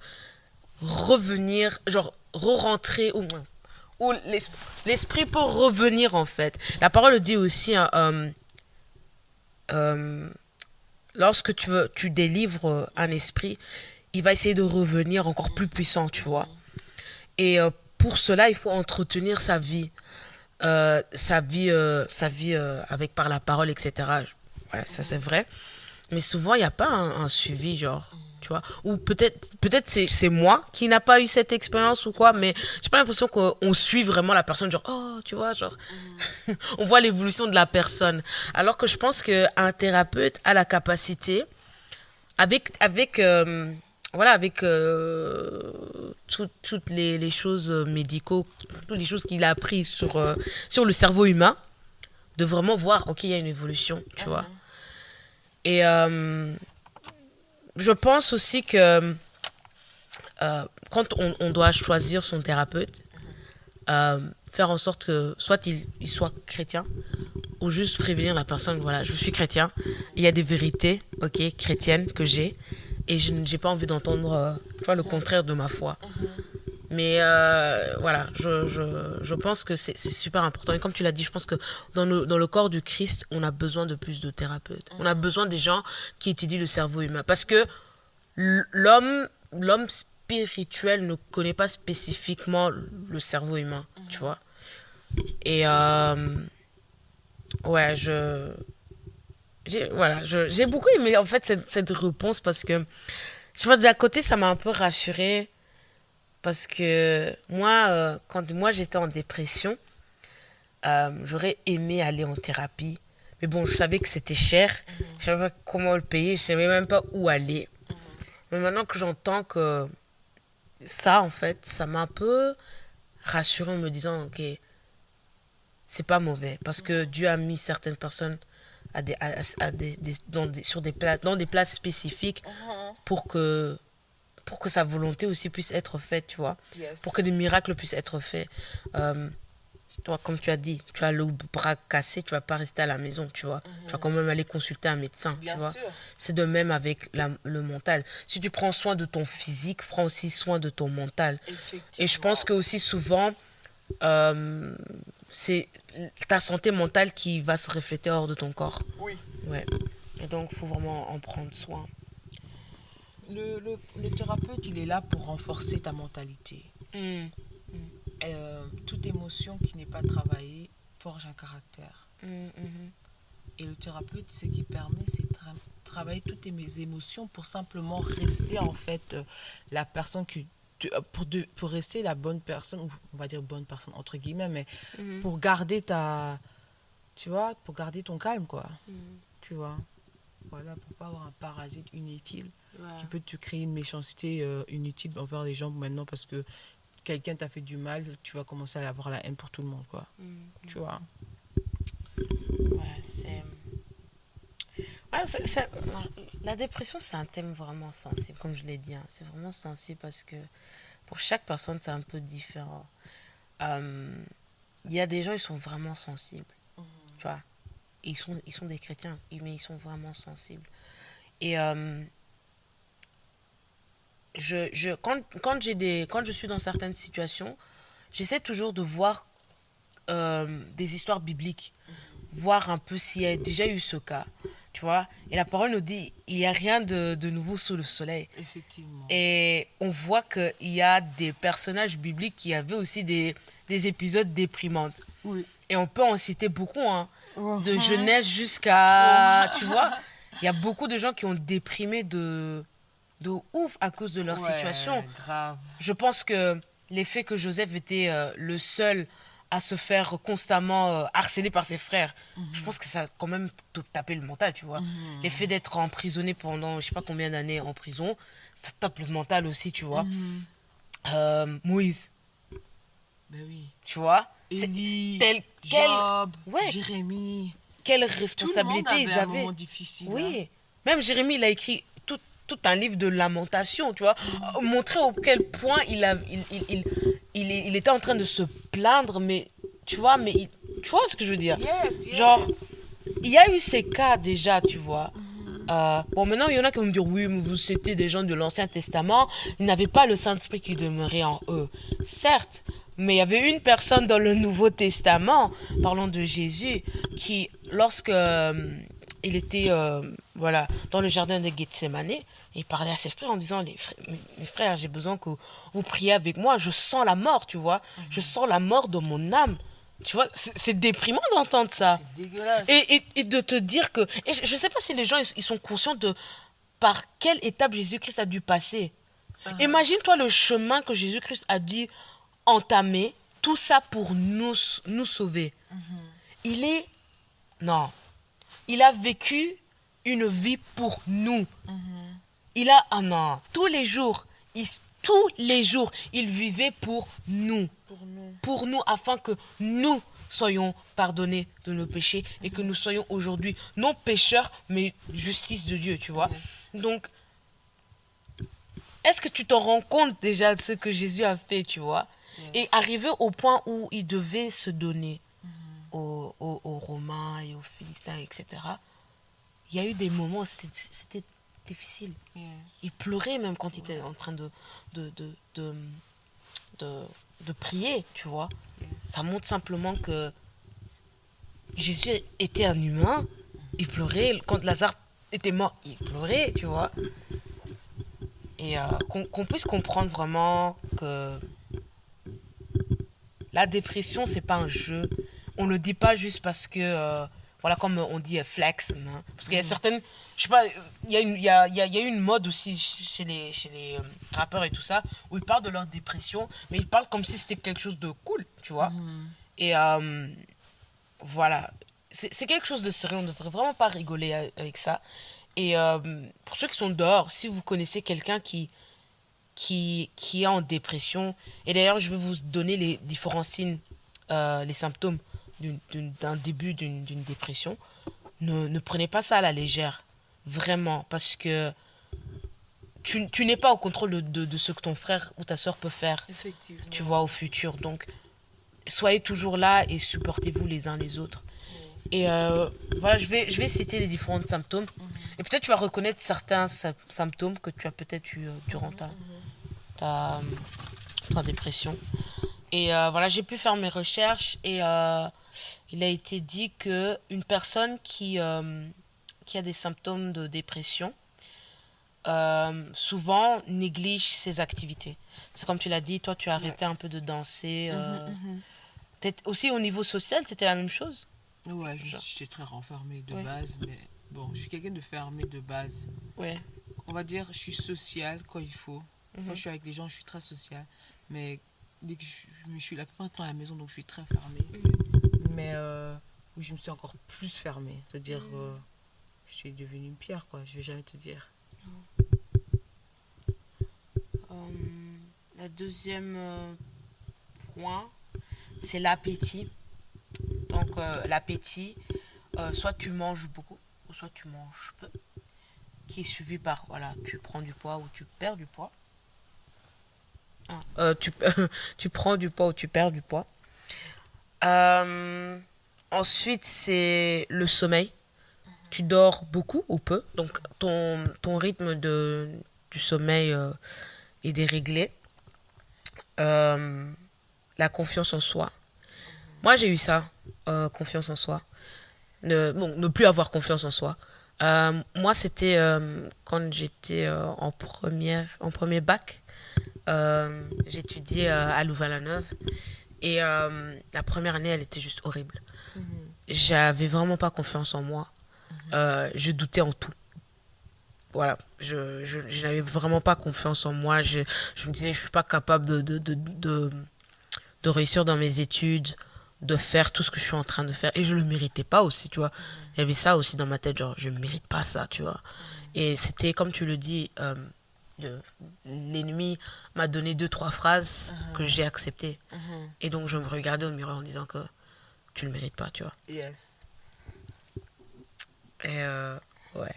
revenir, genre, re-rentrer, ou l'esprit peut revenir, en fait. La parole dit aussi... lorsque tu délivres un esprit, il va essayer de revenir encore plus puissant, tu vois. Et pour cela, il faut entretenir sa vie, avec par la parole, etc. Voilà, ça c'est vrai. Mais souvent, il n'y a pas un suivi, genre, tu vois. Ou peut-être c'est moi qui n'a pas eu cette expérience ou quoi, mais j'ai pas l'impression qu'on suit vraiment la personne, genre, oh, tu vois, genre, on voit l'évolution de la personne. Alors que je pense qu'un thérapeute a la capacité, avec toutes les choses médicaux, toutes les choses qu'il a apprises sur le cerveau humain, de vraiment voir, ok, il y a une évolution, tu vois. Et je pense aussi que quand on doit choisir son thérapeute, faire en sorte que soit il soit chrétien ou juste prévenir la personne, voilà, je suis chrétien, il y a des vérités, ok, chrétiennes que j'ai, et je n'ai pas envie d'entendre, tu vois, le contraire de ma foi. Mais voilà, je pense que c'est super important. Et comme tu l'as dit, je pense que dans le corps du Christ, on a besoin de plus de thérapeutes. On a besoin des gens qui étudient le cerveau humain. Parce que l'homme spirituel ne connaît pas spécifiquement le cerveau humain, tu vois. Et ouais, j'ai beaucoup aimé en fait cette réponse parce que, je sais pas, d'un côté, ça m'a un peu rassurée. Parce que moi, quand moi j'étais en dépression, j'aurais aimé aller en thérapie. Mais bon, je savais que c'était cher. Je savais pas comment le payer. Je savais même pas où aller. Mais maintenant que j'entends que ça, en fait, ça m'a un peu rassurée en me disant, ok, c'est pas mauvais. Parce que Dieu a mis certaines personnes dans des places spécifiques pour que sa volonté aussi puisse être faite, tu vois. Yes. Pour que des miracles puissent être faits. Toi, comme tu as dit, tu as le bras cassé, tu vas pas rester à la maison, tu vois. Tu vas quand même aller consulter un médecin, Bien tu vois. sûr. C'est de même avec le mental. Si tu prends soin de ton physique, prends aussi soin de ton mental. Et je pense que aussi souvent, c'est ta santé mentale qui va se refléter hors de ton corps. Oui. Ouais. Et donc, il faut vraiment en prendre soin. Le thérapeute, il est là pour renforcer ta mentalité. Toute émotion qui n'est pas travaillée forge un caractère. Et le thérapeute, ce qui permet, c'est de travailler toutes tes émotions pour simplement rester en fait la personne pour rester la bonne personne, ou on va dire bonne personne entre guillemets, mais pour garder tu vois, pour garder ton calme, quoi. Tu vois. Voilà, pour pas avoir un parasite inutile qui peut te créer une méchanceté inutile envers les gens maintenant parce que quelqu'un t'a fait du mal, tu vas commencer à avoir la haine pour tout le monde, quoi. Tu vois. La dépression, c'est un thème vraiment sensible, comme je l'ai dit. Hein. C'est vraiment sensible parce que pour chaque personne, c'est un peu différent. Il y a des gens, ils sont vraiment sensibles. Tu vois. Ils sont des chrétiens, mais ils sont vraiment sensibles. Et quand je suis dans certaines situations, j'essaie toujours de voir des histoires bibliques, voir un peu s'il y a déjà eu ce cas, tu vois. Et la parole nous dit, il n'y a rien de nouveau sous le soleil. Effectivement. Et on voit qu'il y a des personnages bibliques qui avaient aussi des épisodes déprimants. Oui. Et on peut en citer beaucoup, hein, de Genèse jusqu'à, tu vois, il y a beaucoup de gens qui ont déprimé de ouf à cause de leur situation. Grave. Je pense que l'effet que Joseph était le seul à se faire constamment harceler par ses frères, je pense que ça a quand même tapé le mental, tu vois. L'effet d'être emprisonné pendant je sais pas combien d'années en prison, ça tape le mental aussi, tu vois. Moïse. Ben oui. Tu vois. Élie, Job, Jérémie. Quelle responsabilité ils avaient. Un moment difficile, oui. Hein. Même Jérémie, il a écrit tout un livre de lamentation, tu vois, montrer au quel point il était en train de se plaindre, mais tu vois, tu vois ce que je veux dire. Yes. Genre, il y a eu ces cas déjà, tu vois. Bon, maintenant, il y en a qui vont me dire, oui, mais vous c'était des gens de l'Ancien Testament, ils n'avaient pas le Saint-Esprit qui demeurait en eux. Certes, mais il y avait une personne dans le Nouveau Testament, parlons de Jésus, qui, lorsque il était voilà, dans le jardin de Gethsemane, il parlait à ses frères en disant, mes frères, j'ai besoin que vous priez avec moi, je sens la mort, tu vois, je sens la mort de mon âme. Tu vois, c'est déprimant d'entendre ça. C'est dégueulasse. Et de te dire que... Et je ne sais pas si les gens ils sont conscients de par quelle étape Jésus-Christ a dû passer. Imagine-toi le chemin que Jésus-Christ a dû entamer, tout ça pour nous sauver. Non. Il a vécu une vie pour nous. Il a... Ah non, tous les jours, il vivait pour nous. Pour nous, afin que nous soyons pardonnés de nos péchés et que nous soyons aujourd'hui non pécheurs, mais justice de Dieu, tu vois. Yes. Donc, est-ce que tu t'en rends compte déjà de ce que Jésus a fait, tu vois? Et arriver au point où il devait se donner aux Romains et aux Philistins, etc., il y a eu des moments où c'était difficile. Yes. Il pleurait même quand il était en train de, de, de, de prier, tu vois. Yes. Ça montre simplement que Jésus était un humain. Il pleurait. Quand Lazare était mort, il pleurait, tu vois. Et qu'on puisse comprendre vraiment que la dépression, c'est pas un jeu. On le dit pas juste parce que, voilà, comme on dit flex. Hein. Parce qu'il y a certaines, je sais pas, il y a eu une mode aussi chez les rappeurs et tout ça, où ils parlent de leur dépression, mais ils parlent comme si c'était quelque chose de cool, tu vois. Et voilà. C'est quelque chose de sérieux, on ne devrait vraiment pas rigoler avec ça. Et pour ceux qui sont dehors, si vous connaissez quelqu'un qui est en dépression, et d'ailleurs je vais vous donner les différents signes, les symptômes d'un début d'une dépression, ne prenez pas ça à la légère, vraiment, parce que tu n'es pas au contrôle de ce que ton frère ou ta soeur peut faire, Effectivement. tu vois, au futur. Donc, soyez toujours là et supportez-vous les uns les autres. Et voilà, je vais citer les différents symptômes. Et peut-être tu vas reconnaître certains symptômes que tu as peut-être eu durant ta dépression. Et voilà, j'ai pu faire mes recherches et il a été dit qu'une personne qui a des symptômes de dépression souvent néglige ses activités. C'est comme tu l'as dit, toi tu as arrêté un peu de danser. Aussi au niveau social, c'était la même chose? Ouais, j'étais très renfermée de base, mais bon, je suis quelqu'un de fermé de base. Ouais. On va dire, je suis sociale quand il faut. Quand je suis avec les gens, je suis très sociale. Mais dès que je suis la plupart du temps à la maison, donc je suis très fermée. Mais oui, je me suis encore plus fermée. C'est-à-dire, je suis devenue une pierre, quoi. Je vais jamais te dire. Le deuxième point, c'est l'appétit. Donc l'appétit, soit tu manges beaucoup, ou soit tu manges peu, qui est suivi par, voilà, tu prends du poids ou tu perds du poids. Tu prends du poids ou tu perds du poids. Ensuite, c'est le sommeil. Tu dors beaucoup ou peu, donc ton rythme du sommeil est déréglé. La confiance en soi. Moi, j'ai eu ça, confiance en soi. Ne plus avoir confiance en soi. Moi, c'était quand j'étais en premier bac. J'étudiais à Louvain-la-Neuve. Et la première année, elle était juste horrible. J'avais vraiment pas confiance en moi. Je doutais en tout. Voilà, je n'avais vraiment pas confiance en moi. Je me disais, je suis pas capable de réussir dans mes études, de faire tout ce que je suis en train de faire. Et je le méritais pas aussi, tu vois. Il y avait ça aussi dans ma tête, genre, je mérite pas ça, tu vois. Et c'était, comme tu le dis, l'ennemi m'a donné 2-3 phrases que j'ai acceptées. Et donc, je me regardais au miroir en disant que tu le mérites pas, tu vois. Yes. Et ouais.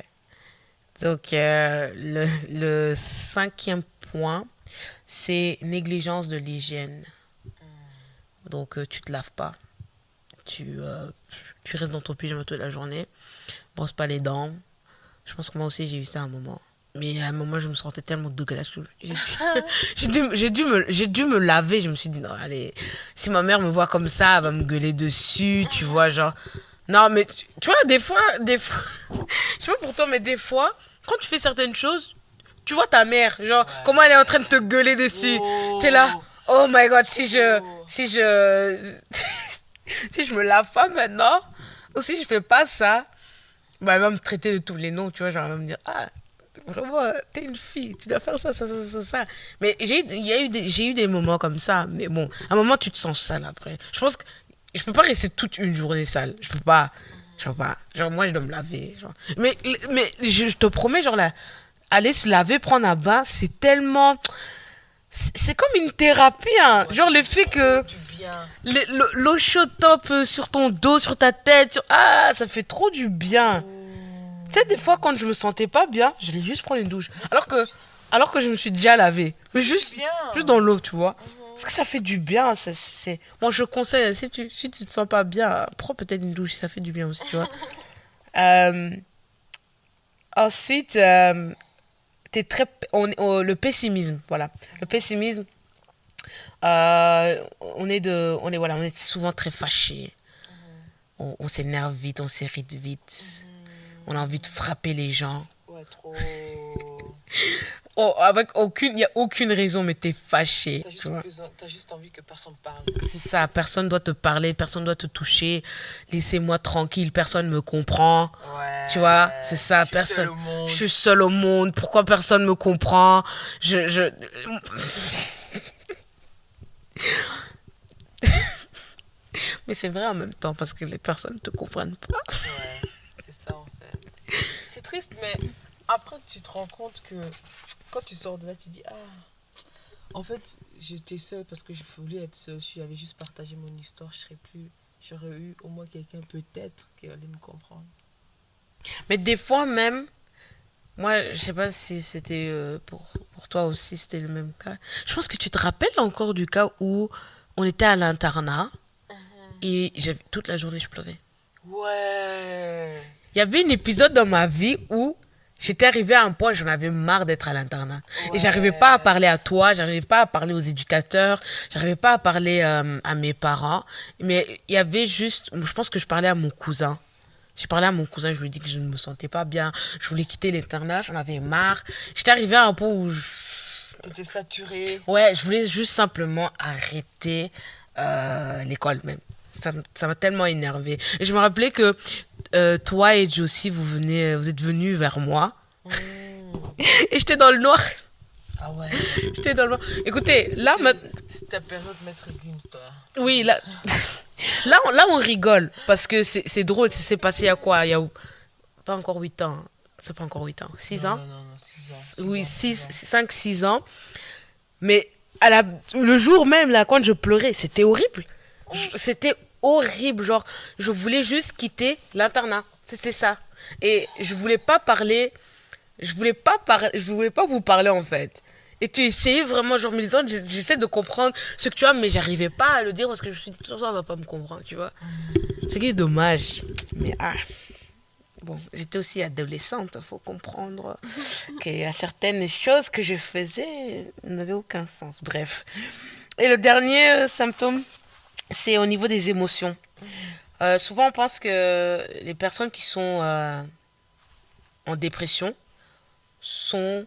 Donc, le cinquième point, c'est négligence de l'hygiène. Donc, tu te laves pas. Tu restes dans ton pyjama toute la journée. Brosse pas les dents. Je pense que moi aussi, j'ai eu ça à un moment. Mais à un moment, je me sentais tellement dégueulasse. J'ai dû me laver. Je me suis dit, non, allez, si ma mère me voit comme ça, elle va me gueuler dessus, tu vois, genre. Non, mais tu vois, des fois, je sais pas pour toi, mais des fois, quand tu fais certaines choses, tu vois ta mère, genre, comment elle est en train de te gueuler dessus. T'es là, oh my god, si je me lave pas maintenant, ou si je fais pas ça, bah, elle va me traiter de tous les noms, tu vois, genre, elle va me dire, ah, vraiment, t'es une fille, tu dois faire ça, ça, ça, ça, ça. Mais j'ai eu des moments comme ça, mais bon, à un moment, tu te sens sale après. Je pense que je peux pas rester toute une journée sale, je peux pas. Genre, moi, je dois me laver. Genre. Mais je te promets, genre, là, aller se laver, prendre un bain, c'est tellement... C'est comme une thérapie, hein. Genre, le fait que l'eau chaude top sur ton dos, sur ta tête, ah, ça fait trop du bien. Tu sais, des fois, quand je me sentais pas bien, j'allais juste prendre une douche. Alors que je me suis déjà lavée. Mais juste dans l'eau, tu vois. Parce que ça fait du bien. Moi, je conseille, si tu te sens pas bien, prends peut-être une douche, ça fait du bien aussi, tu vois. Euh, Ensuite, t'es très... le pessimisme, voilà. Le pessimisme, voilà, on est souvent très fâché. On s'énerve vite, on s'irrite vite. On a envie de frapper les gens. Ouais, trop. Oh, il n'y a aucune raison, mais t'es fâché. T'as juste envie que personne parle. C'est ça, personne doit te parler, personne doit te toucher. Laissez-moi tranquille, personne me comprend. Ouais. Tu vois, c'est ça, personne. Je suis seule au monde. Pourquoi personne me comprend? Mais c'est vrai en même temps parce que les personnes ne te comprennent pas. Ouais, c'est ça en fait. C'est triste, mais après tu te rends compte que quand tu sors de là, tu dis ah, en fait j'étais seule parce que je voulais être seule. Si j'avais juste partagé mon histoire, j'aurais eu au moins quelqu'un peut-être qui allait me comprendre. Mais des fois même, moi, je sais pas si c'était pour toi aussi, c'était le même cas. Je pense que tu te rappelles encore du cas où on était à l'internat et toute la journée je pleurais. Ouais. Il y avait un épisode dans ma vie où j'étais arrivée à un point, j'en avais marre d'être à l'internat. Ouais. Et j'arrivais pas à parler à toi, j'arrivais pas à parler aux éducateurs, j'arrivais pas à parler à mes parents. Mais il y avait juste, je pense que je parlais à mon cousin. J'ai parlé à mon cousin, je lui ai dit que je ne me sentais pas bien. Je voulais quitter l'internat, j'en avais marre. J'étais arrivée à un point où T'étais saturée. ouais, je voulais juste simplement arrêter l'école même. Ça m'a tellement énervé. Et je me rappelais que toi et Josie, vous êtes venus vers moi. Et j'étais dans le noir. Ah ouais. J'étais dans le noir. Écoutez, là, C'est ta période maître Gims, toi. oui, là, là, on rigole. Parce que c'est drôle. C'est passé à quoi? Il y a pas encore 8 ans. C'est pas encore 8 ans. 6 ans? Non, 6 ans. Oui, 5, 6 ans. Mais le jour même, là, quand je pleurais, c'était horrible. C'était horrible. Genre, je voulais juste quitter l'internat. C'était ça. Et je voulais pas parler. Je voulais pas vous parler, en fait. Et tu essayais vraiment, genre, me disant, j'essaie de comprendre ce que tu as, mais j'arrivais pas à le dire parce que je me suis dit, de toute façon, elle va pas me comprendre, tu vois. C'est qui est dommage. Mais bon, j'étais aussi adolescente, il faut comprendre qu'il y a certaines choses que je faisais n'avaient aucun sens. Bref. Et le dernier symptôme, c'est au niveau des émotions. Souvent, on pense que les personnes qui sont en dépression sont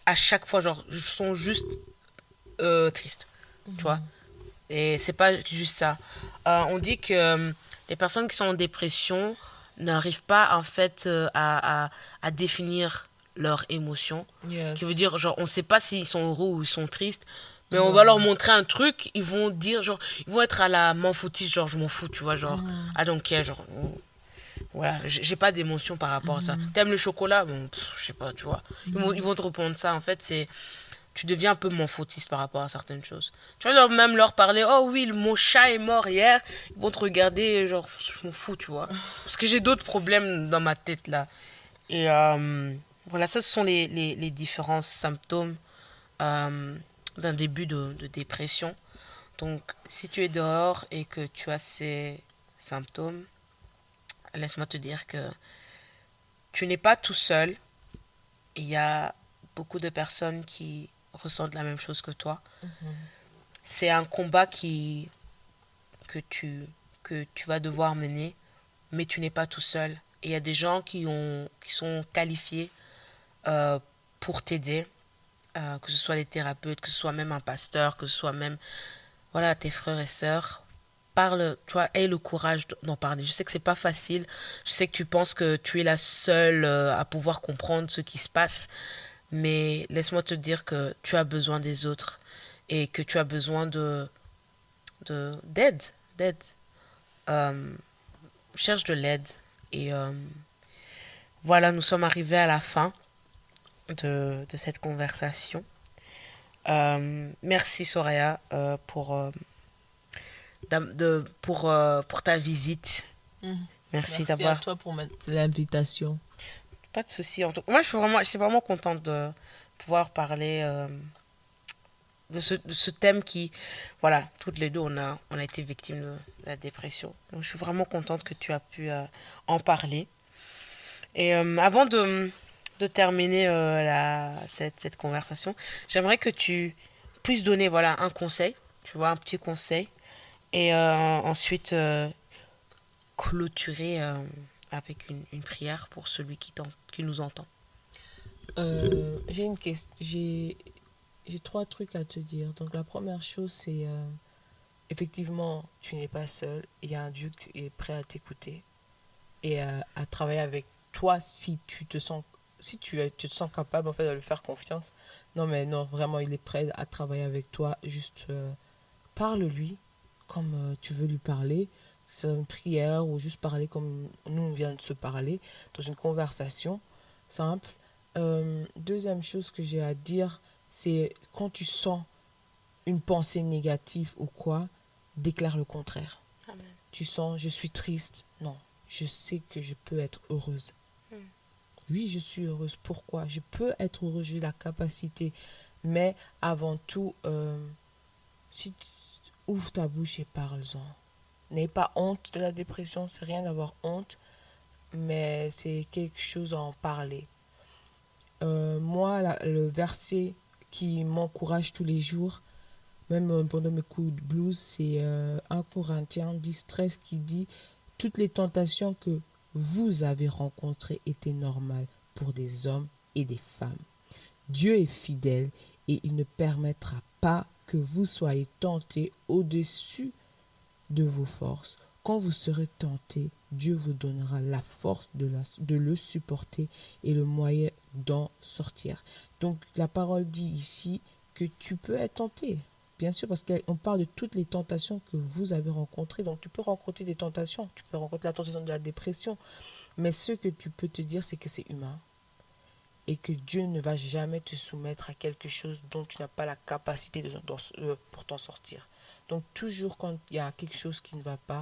à chaque fois, genre, sont juste tristes, tu vois. Et c'est pas juste ça. On dit que les personnes qui sont en dépression n'arrivent pas en fait à définir leurs émotions. Yes. Qui veut dire, genre, on sait pas s'ils sont heureux ou ils sont tristes. Mais on va leur montrer un truc, ils vont dire, genre, ils vont être à la m'en foutiste, genre, je m'en fous, tu vois, genre, I don't care, genre, voilà, j'ai pas d'émotion par rapport à ça. T'aimes le chocolat? Bon, je sais pas, tu vois. Ils vont te répondre ça, en fait, c'est, tu deviens un peu m'en foutiste par rapport à certaines choses. Tu vas même leur parler, oh oui, mon chat est mort hier, ils vont te regarder, genre, je m'en fous, tu vois. Parce que j'ai d'autres problèmes dans ma tête, là. Et voilà, ça, ce sont les différents symptômes d'un début de dépression. Donc, si tu es dehors et que tu as ces symptômes, laisse-moi te dire que tu n'es pas tout seul. Il y a beaucoup de personnes qui ressentent la même chose que toi. C'est un combat que tu vas devoir mener, mais tu n'es pas tout seul. Et il y a des gens qui sont qualifiés pour t'aider, que ce soit les thérapeutes, que ce soit même un pasteur, que ce soit même voilà, tes frères et sœurs. Parle, tu vois, aie le courage d'en parler. Je sais que c'est pas facile. Je sais que tu penses que tu es la seule à pouvoir comprendre ce qui se passe. Mais laisse-moi te dire que tu as besoin des autres et que tu as besoin d'aide. Cherche de l'aide. Et voilà, nous sommes arrivés à la fin de cette conversation. Merci Soraya pour ta visite. Merci d'avoir. Merci à toi pour l'invitation. Pas de souci. Moi, je suis vraiment contente de pouvoir parler de ce thème qui, voilà, toutes les deux, on a été victimes de la dépression. Donc, je suis vraiment contente que tu as pu en parler. Et avant de terminer cette conversation, j'aimerais que tu puisses donner, voilà, un conseil, tu vois, un petit conseil, et ensuite clôturer avec une prière pour celui qui nous entend. J'ai une question. J'ai trois trucs à te dire. Donc la première chose, c'est effectivement, tu n'es pas seul. Il y a un Dieu qui est prêt à t'écouter et à travailler avec toi si tu te sens tu te sens capable en fait de lui faire confiance. Non mais non, vraiment, il est prêt à travailler avec toi. Juste parle-lui comme tu veux lui parler. C'est une prière ou juste parler comme nous on vient de se parler dans une conversation simple. Deuxième chose que j'ai à dire, c'est quand tu sens une pensée négative ou quoi, déclare le contraire. Amen. Tu sens, je suis triste. Non, je sais que je peux être heureuse. Mm. Oui, je suis heureuse. Pourquoi? Je peux être heureuse, j'ai la capacité. Mais avant tout, si tu ouvres ta bouche et parle-en. N'aie pas honte de la dépression, c'est rien d'avoir honte, mais c'est quelque chose à en parler. Moi, le verset qui m'encourage tous les jours, même pendant mes coups de blues, c'est 1 Corinthiens 10-13 qui dit « Toutes les tentations que vous avez rencontrées étaient normales pour des hommes et des femmes. Dieu est fidèle et il ne permettra pas que vous soyez tentés au-dessus de vos forces. Quand vous serez tentés, Dieu vous donnera la force de le supporter et le moyen d'en sortir. » Donc la parole dit ici que tu peux être tenté. Bien sûr, parce qu'on parle de toutes les tentations que vous avez rencontrées. Donc tu peux rencontrer des tentations. Tu peux rencontrer la tentation de la dépression. Mais ce que tu peux te dire, c'est que c'est humain. Et que Dieu ne va jamais te soumettre à quelque chose dont tu n'as pas la capacité pour t'en sortir. Donc toujours quand il y a quelque chose qui ne va pas,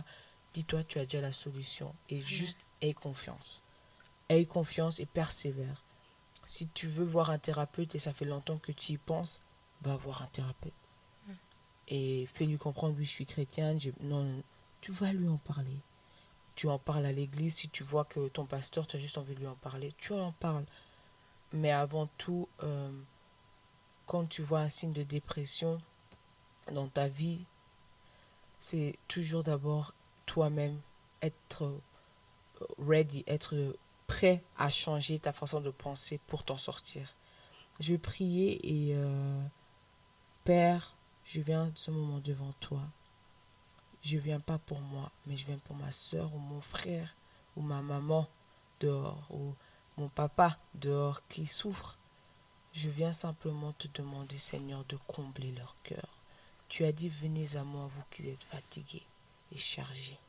dis-toi, tu as déjà la solution. Et juste aie confiance. Aie confiance et persévère. Si tu veux voir un thérapeute et ça fait longtemps que tu y penses, va voir un thérapeute. Et fais-lui comprendre, oui, je suis chrétienne. Non, tu vas lui en parler. Tu en parles à l'église. Si tu vois que ton pasteur, tu as juste envie de lui en parler, tu en parles. Mais avant tout, quand tu vois un signe de dépression dans ta vie, c'est toujours d'abord toi-même être ready, être prêt à changer ta façon de penser pour t'en sortir. Je vais prier et Père, je viens de ce moment devant toi. Je viens pas pour moi, mais je viens pour ma soeur ou mon frère ou ma maman dehors ou mon papa dehors qui souffre. Je viens simplement te demander, Seigneur, de combler leur cœur. Tu as dit, venez à moi, vous qui êtes fatigués et chargés.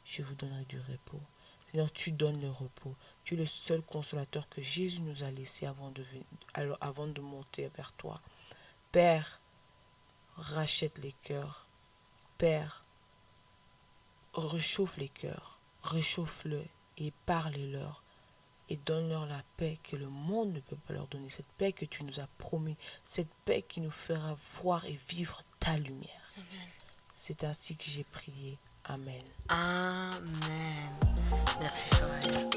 Je vous donnerai du repos. Seigneur, tu donnes le repos. Tu es le seul consolateur que Jésus nous a laissé avant de monter vers toi. Père, rachète les cœurs. Père, réchauffe les cœurs. Réchauffe-le et parle-leur. Et donne-leur la paix que le monde ne peut pas leur donner. Cette paix que tu nous as promis. Cette paix qui nous fera voir et vivre ta lumière. Amen. C'est ainsi que j'ai prié. Amen. Amen. Merci Soraya.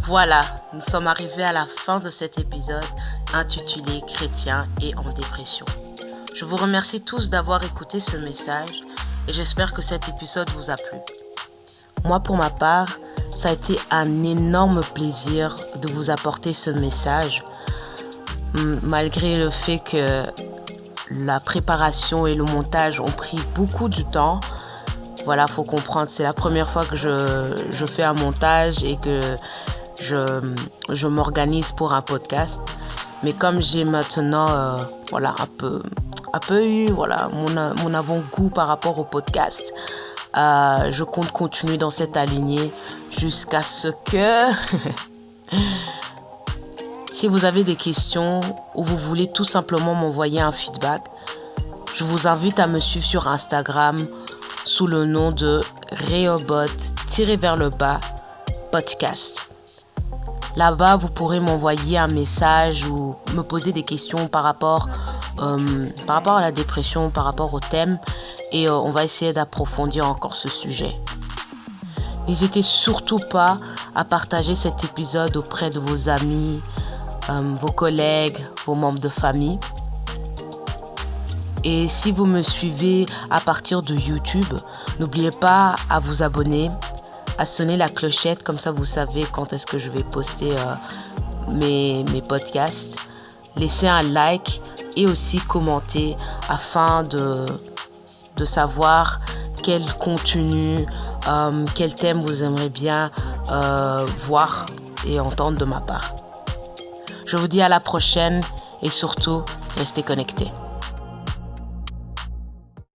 Voilà, nous sommes arrivés à la fin de cet épisode intitulé Chrétien et en dépression. Je vous remercie tous d'avoir écouté ce message et j'espère que cet épisode vous a plu. Moi, pour ma part, ça a été un énorme plaisir de vous apporter ce message, malgré le fait que la préparation et le montage ont pris beaucoup de temps. Voilà, faut comprendre, c'est la première fois que je fais un montage et que je m'organise pour un podcast. Mais comme j'ai maintenant un peu eu mon avant-goût par rapport au podcast, je compte continuer dans cette lignée jusqu'à ce que si vous avez des questions ou vous voulez tout simplement m'envoyer un feedback, je vous invite à me suivre sur Instagram sous le nom de Rehoboth-podcast. Là-bas, vous pourrez m'envoyer un message ou me poser des questions par rapport à la dépression, par rapport au thème. Et on va essayer d'approfondir encore ce sujet. N'hésitez surtout pas à partager cet épisode auprès de vos amis, vos collègues, vos membres de famille. Et si vous me suivez à partir de YouTube, n'oubliez pas à vous abonner, à sonner la clochette, comme ça vous savez quand est-ce que je vais poster mes podcasts. Laissez un like et aussi commenter afin de savoir quel contenu, quel thème vous aimeriez bien voir et entendre de ma part. Je vous dis à la prochaine et surtout, restez connectés.